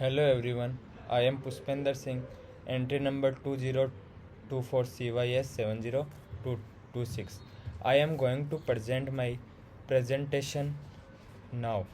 Hello everyone, I am Pushpender Singh, entry number 2024CYS70226. I am going to present my presentation now.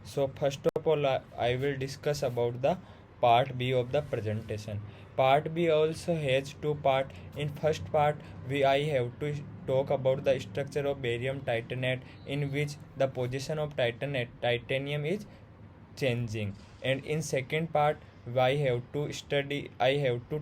So first of all, I will discuss about the part B of the presentation. Part B also has two parts. In first part, I have to talk about the structure of barium titanate, in which the position of titanium is changing, and in second part I have to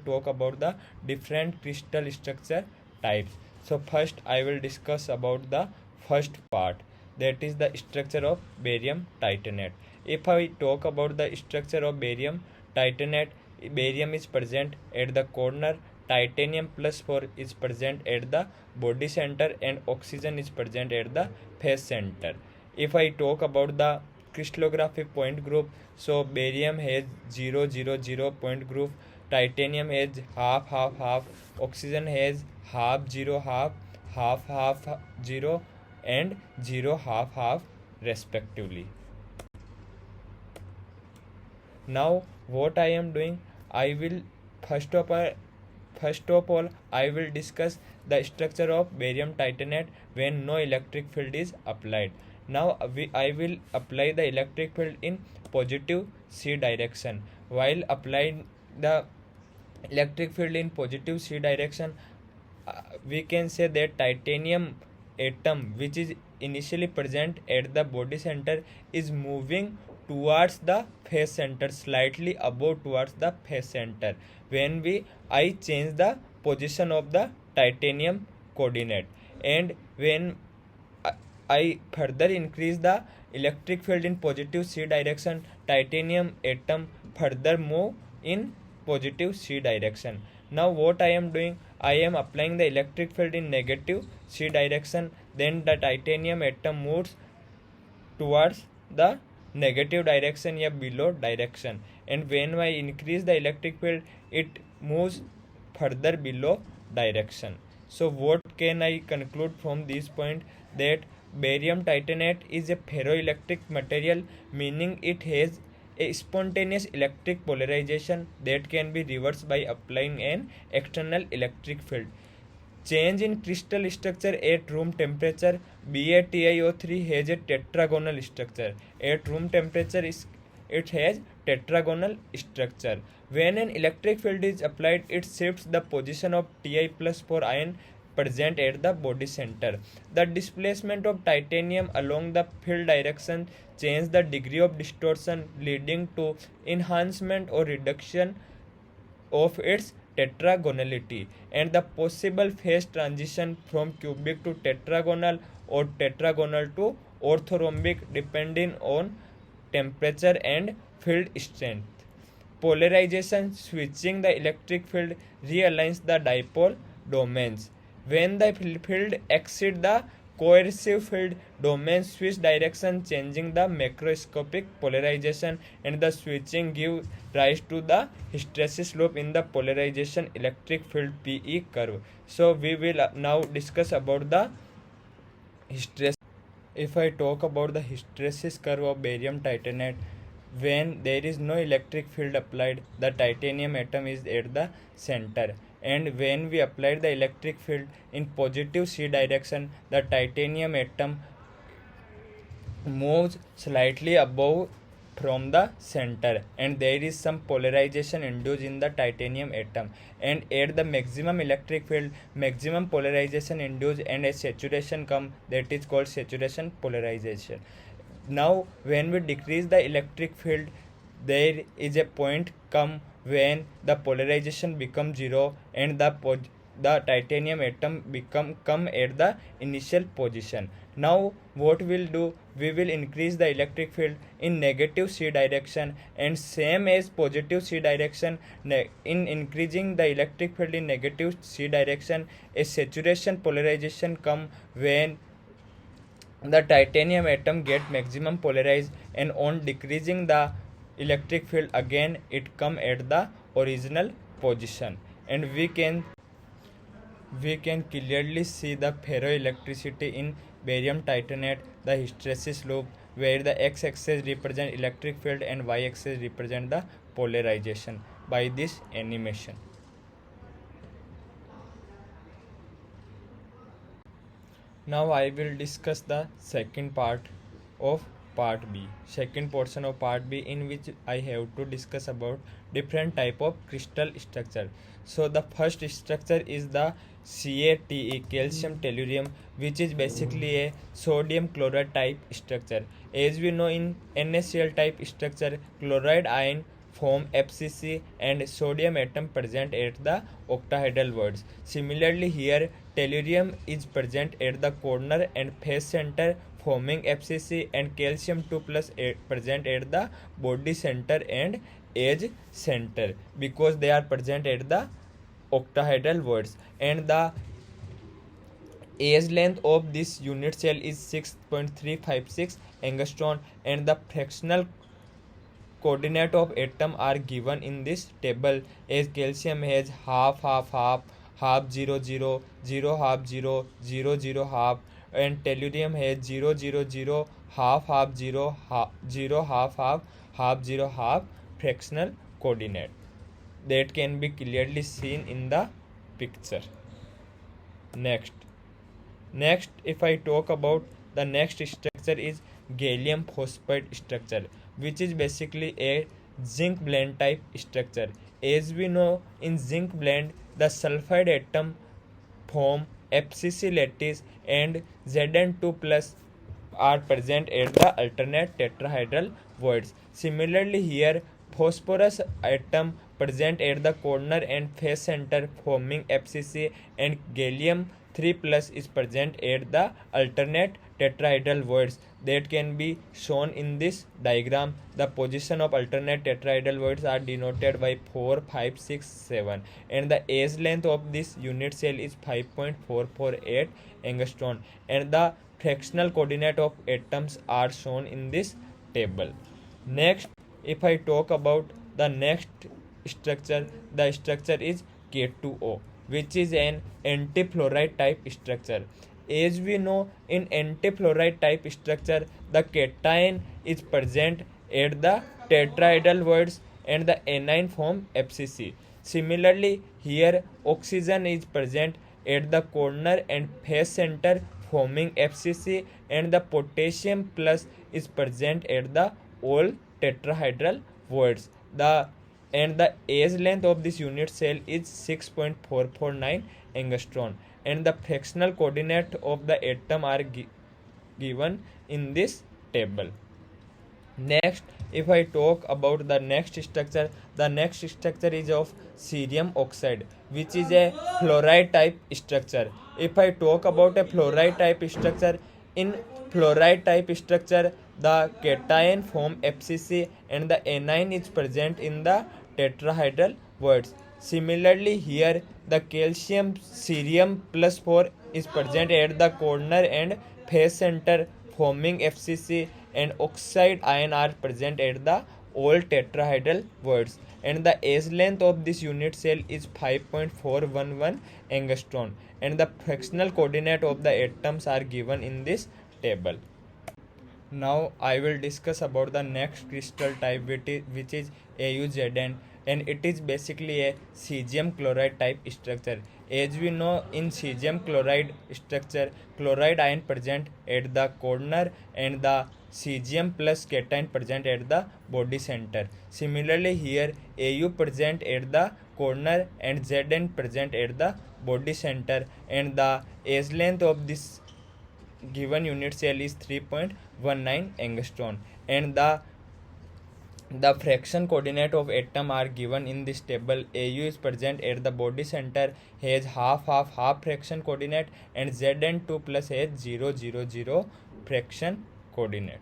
talk about the different crystal structure types. So first I will discuss about the first part, that is the structure of barium titanate. If I talk about the structure of barium titanate, barium is present at the corner, titanium plus 4 is present at the body center, and oxygen is present at the face center. If I talk about the crystallographic point group, so barium has 0 0 0 point group, titanium has half half half, oxygen has half 0 half, half half 0, and 0 half half respectively. Now what I am doing, I will first of all I will discuss the structure of barium titanate when no electric field is applied. Now I will apply the electric field in positive C direction. While applying the electric field in positive C direction, we can say that titanium atom, which is initially present at the body center, is moving towards the face center, slightly above towards the face center, when I change the position of the titanium coordinate. And when I further increase the electric field in positive C direction, titanium atom further move in positive C direction. Now what I am doing, I am applying the electric field in negative C direction, then the titanium atom moves towards the negative direction or below direction, and when I increase the electric field, it moves further below direction. So what can I conclude from this point? That barium titanate is a ferroelectric material, meaning it has a spontaneous electric polarization that can be reversed by applying an external electric field. Change in crystal structure at room temperature. BaTiO3 has a tetragonal structure. At room temperature, it has tetragonal structure. When an electric field is applied, it shifts the position of Ti plus 4 ion present at the body center. The displacement of titanium along the field direction changes the degree of distortion, leading to enhancement or reduction of its tetragonality, and the possible phase transition from cubic to tetragonal or tetragonal to orthorhombic depending on temperature and field strength. Polarization switching, the electric field realigns the dipole domains. When the field exceeds the coercive field domain, switch direction, changing the macroscopic polarization, and the switching gives rise to the hysteresis loop in the polarization electric field PE curve. So we will now discuss about the hysteresis. If I talk about the hysteresis curve of barium titanate, when there is no electric field applied, the titanium atom is at the center, and when we apply the electric field in positive C direction, the titanium atom moves slightly above from the center, and there is some polarization induced in the titanium atom, and at the maximum electric field, maximum polarization induced and a saturation come, that is called saturation polarization. Now when we decrease the electric field, there is a point come when the polarization becomes 0, and the titanium atom come at the initial position. Now what we'll do, we will increase the electric field in negative C direction, and same as positive C direction, in increasing the electric field in negative C direction, a saturation polarization come when the titanium atom get maximum polarized, and on decreasing the electric field again, it come at the original position, and we can clearly see the ferroelectricity in barium titanate, the hysteresis loop, where the x-axis represent electric field and y-axis represent the polarization by this animation. Now I will discuss the second part of part B, second portion of part B, in which I have to discuss about different type of crystal structure. So the first structure is the CaTe, calcium tellurium, which is basically a sodium chloride type structure. As we know, in NaCl type structure, chloride ion form FCC and sodium atom present at the octahedral words. Similarly here, tellurium is present at the corner and face center forming FCC, and calcium 2 plus present at the body center and edge center because they are present at the octahedral words. And the age length of this unit cell is 6.356 angstrom, and the fractional coordinate of atom are given in this table, as calcium has half half half half 0 0 0 half 0 0 0 half, and tellurium has 0 0 0 half half 0 half 0 half half half 0 half fractional coordinate that can be clearly seen in the picture. Next, if I talk about the next structure is gallium phosphide structure, which is basically a zinc blende type structure. As we know, in zinc blende, the sulfide atom form FCC lattice and Zn2 plus are present at the alternate tetrahedral voids. Similarly here, phosphorus atom present at the corner and face center forming FCC, and gallium 3 plus is present at the alternate tetrahedral voids that can be shown in this diagram. The position of alternate tetrahedral voids are denoted by 4, 5, 6, 7, and the age length of this unit cell is 5.448 angstrom, and the fractional coordinate of atoms are shown in this table. Next, if I talk about the next structure, the structure is K2O, which is an antifluoride type structure. As we know, in antifluoride type structure, the cation is present at the tetrahedral voids and the anion form FCC. Similarly, here oxygen is present at the corner and face center forming FCC, and the potassium plus is present at the all tetrahedral voids. The age length of this unit cell is 6.449 angstrom, and the fractional coordinate of the atom are given in this table. Next, if I talk about the next structure is of cerium oxide, which is a fluoride type structure. If I talk about a fluoride type structure, in fluoride type structure, the cation form FCC and the anion is present in the tetrahedral voids. Similarly here, the calcium cerium plus 4 is present at the corner and face center forming FCC, and oxide ion are present at the all tetrahedral voids, and the age length of this unit cell is 5.411 angstrom, and the fractional coordinate of the atoms are given in this table. Now I will discuss about the next crystal type, which is AuZn, and it is basically a cesium chloride type structure. As we know, in cesium chloride structure, chloride ion present at the corner and the cesium plus cation present at the body center. Similarly here, Au present at the corner and Zn present at the body center, and the age length of this given unit cell is 3.19 angstrom, and the fraction coordinate of atom are given in this table. Au is present at the body center, has half half half fraction coordinate, and Zn2 plus has 0 0 0 fraction coordinate.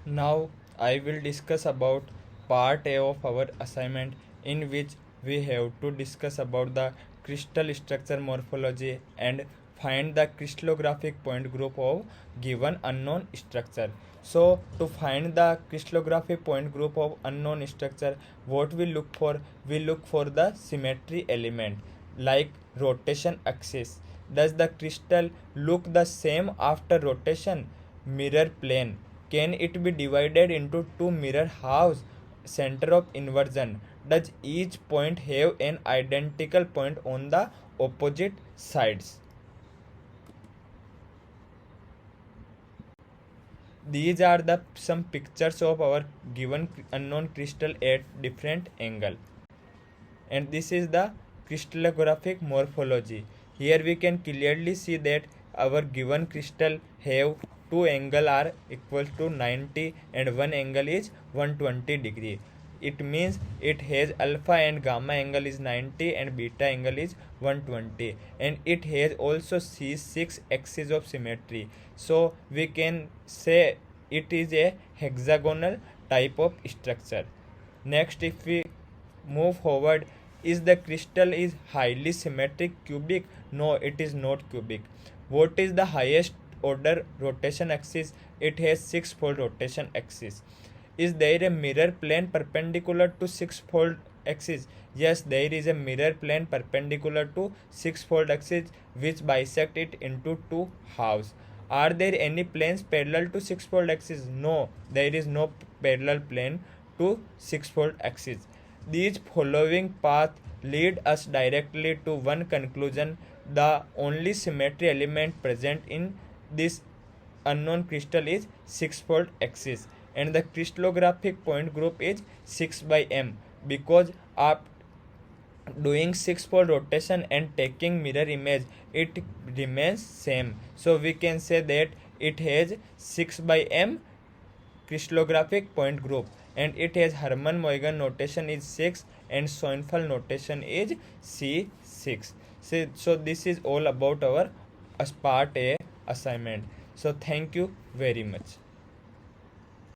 Now I will discuss about part A of our assignment, in which we have to discuss about the crystal structure morphology and find the crystallographic point group of given unknown structure. So to find the crystallographic point group of unknown structure, what we look for? We look for the symmetry element like rotation axis. Does the crystal look the same after rotation? Mirror plane. Can it be divided into two mirror halves? Center of inversion. Does each point have an identical point on the opposite sides? These are the some pictures of our given unknown crystal at different angle. And this is the crystallographic morphology. Here we can clearly see that our given crystal have two angle are equal to 90 and one angle is 120 degree. It means it has alpha and gamma angle is 90 and beta angle is 120, and it has also C6 axis of symmetry. So we can say it is a hexagonal type of structure. Next, if we move forward, is the crystal is highly symmetric cubic? No, it is not cubic. What is the highest order rotation axis? It has six-fold rotation axis. Is there a mirror plane perpendicular to six-fold axis? Yes, there is a mirror plane perpendicular to six-fold axis which bisect it into two halves. Are there any planes parallel to six-fold axis? No, there is no parallel plane to six-fold axis. These following paths lead us directly to one conclusion: the only symmetry element present in this unknown crystal is six-fold axis, and the crystallographic point group is 6 by m, because after doing six-fold rotation and taking mirror image, it remains same. So we can say that it has 6 by m crystallographic point group, and it has Hermann-Huygens notation is 6 and Schoenfeld notation is C6. So this is all about our part A assignment. So thank you very much.